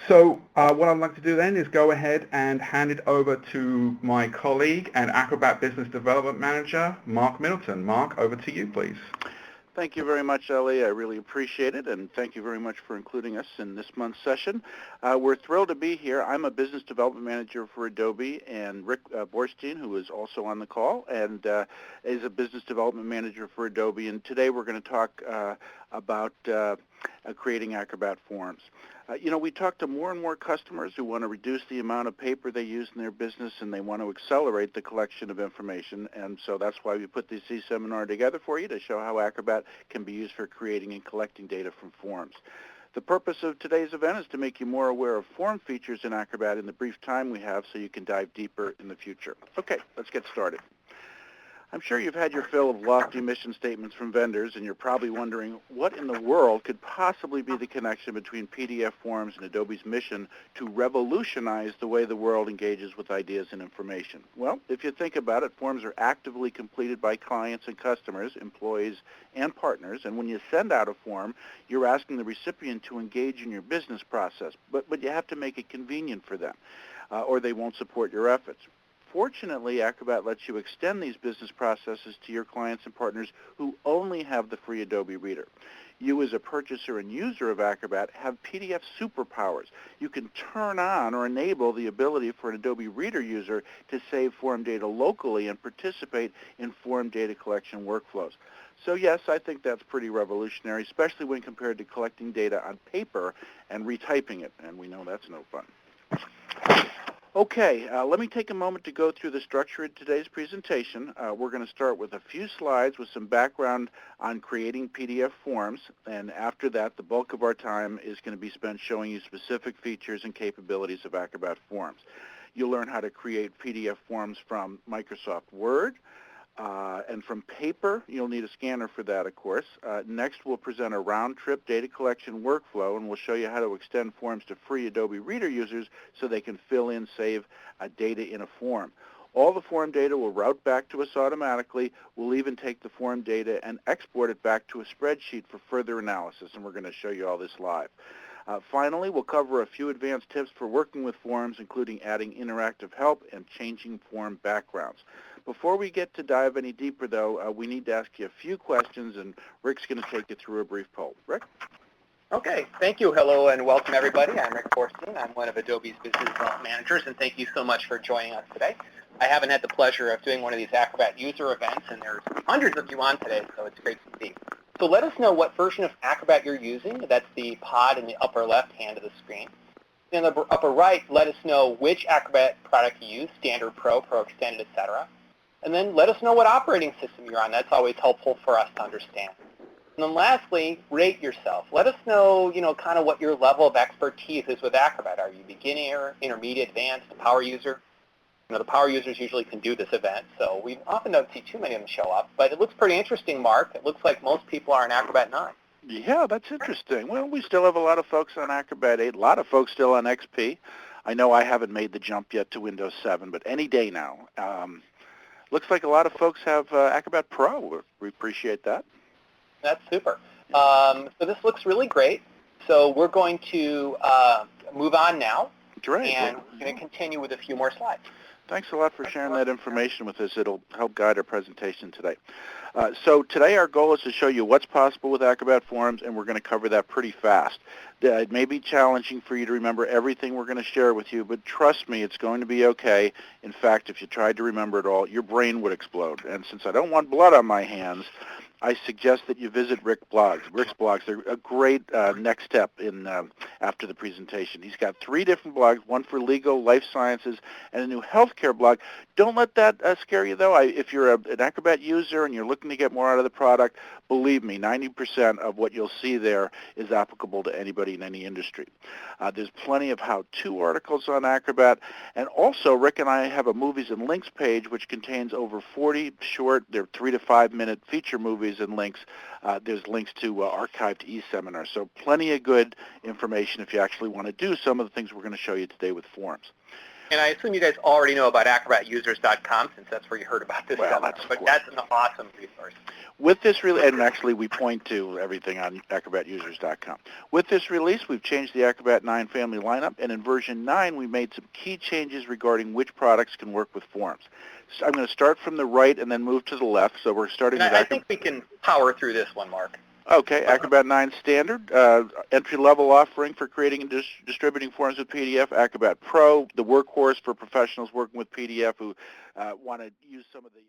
So what I'd like to do then is go ahead and hand it over to my colleague and Acrobat Business Development Manager, Mark Middleton. Mark, over to you, please. Thank you very much, Ellie. I really appreciate it, and thank you very much for including us in this month's session. We're thrilled to be here. I'm a business development manager for Adobe, and Rick Borstein, who is also on the call, and is a business development manager for Adobe. And today we're going to talk about creating Acrobat forms. We talk to more and more customers who want to reduce the amount of paper they use in their business, and they want to accelerate the collection of information. And so that's why we put this seminar together for you to show how Acrobat can be used for creating and collecting data from forms. The purpose of today's event is to make you more aware of form features in Acrobat in the brief time we have so you can dive deeper in the future. Okay, let's get started. I'm sure you've had your fill of lofty mission statements from vendors, and you're probably wondering what in the world could possibly be the connection between PDF forms and Adobe's mission to revolutionize the way the world engages with ideas and information. Well, if you think about it, forms are actively completed by clients and customers, employees, and partners, and when you send out a form, you're asking the recipient to engage in your business process, but you have to make it convenient for them, or they won't support your efforts. Fortunately, Acrobat lets you extend these business processes to your clients and partners who only have the free Adobe Reader. You as a purchaser and user of Acrobat have PDF superpowers. You can turn on or enable the ability for an Adobe Reader user to save form data locally and participate in form data collection workflows. So yes, I think that's pretty revolutionary, especially when compared to collecting data on paper and retyping it, and we know that's no fun. Okay, let me take a moment to go through the structure of today's presentation. We're going to start with a few slides with some background on creating PDF forms, and after that, the bulk of our time is going to be spent showing you specific features and capabilities of Acrobat Forms. You'll learn how to create PDF forms from Microsoft Word, and from paper. You'll need a scanner for that, of course. Next, we'll present a round-trip data collection workflow, and we'll show you how to extend forms to free Adobe Reader users so they can fill in, save data in a form. All the form data will route back to us automatically. We'll even take the form data and export it back to a spreadsheet for further analysis, and we're going to show you all this live. Finally, we'll cover a few advanced tips for working with forms, including adding interactive help and changing form backgrounds. Before we get to dive any deeper, though, we need to ask you a few questions, and Rick's going to take you through a brief poll. Rick? Okay, thank you. Hello and welcome, everybody. I'm Rick Borstein. I'm one of Adobe's business development managers, and thank you so much for joining us today. I haven't had the pleasure of doing one of these Acrobat user events, and there's hundreds of you on today, so it's great to see. So let us know what version of Acrobat you're using. That's the pod in the upper left hand of the screen. In the upper right, let us know which Acrobat product you use, Standard, Pro, Pro Extended, etc. And then let us know what operating system you're on. That's always helpful for us to understand. And then lastly, rate yourself. Let us know, kind of what your level of expertise is with Acrobat. Are you beginner, intermediate, advanced, power user? The power users usually can do this event, so we often don't see too many of them show up. But it looks pretty interesting, Mark. It looks like most people are in Acrobat 9. Yeah, that's interesting. Well, we still have a lot of folks on Acrobat 8, a lot of folks still on XP. I know I haven't made the jump yet to Windows 7, but any day now. Looks like a lot of folks have Acrobat Pro. We appreciate that. That's super. So this looks really great. So we're going to move on now, Great. And we're going to continue with a few more slides. Thanks a lot for sharing that information with us. It'll help guide our presentation today. So today our goal is to show you what's possible with Acrobat Forms, and we're going to cover that pretty fast. It may be challenging for you to remember everything we're going to share with you, but trust me, it's going to be okay. In fact, if you tried to remember it all, your brain would explode. And since I don't want blood on my hands, I suggest that you visit Rick's blogs. They're a great next step in after the presentation. He's got 3 different blogs, one for legal, life sciences, and a new healthcare blog. Don't let that scare you, though. If you're an Acrobat user and you're looking to get more out of the product, believe me, 90% of what you'll see there is applicable to anybody in any industry. There's plenty of how-to articles on Acrobat, and also Rick and I have a movies and links page which contains over 40 short, they're 3 to 5 minute feature movies and links. There's links to archived e-seminars, so plenty of good information if you actually want to do some of the things we're going to show you today with forms. And I assume you guys already know about acrobatusers.com since that's where you heard about this seminar, but that's an awesome resource. With this release, and actually we point to everything on acrobatusers.com. With this release, we've changed the Acrobat 9 family lineup, and in version 9, we made some key changes regarding which products can work with forms. So I'm going to start from the right and then move to the left, so we're starting with I think we can power through this one, Mark. Okay, Acrobat 9 Standard, entry-level offering for creating and distributing forms with PDF. Acrobat Pro, the workhorse for professionals working with PDF who want to use some of the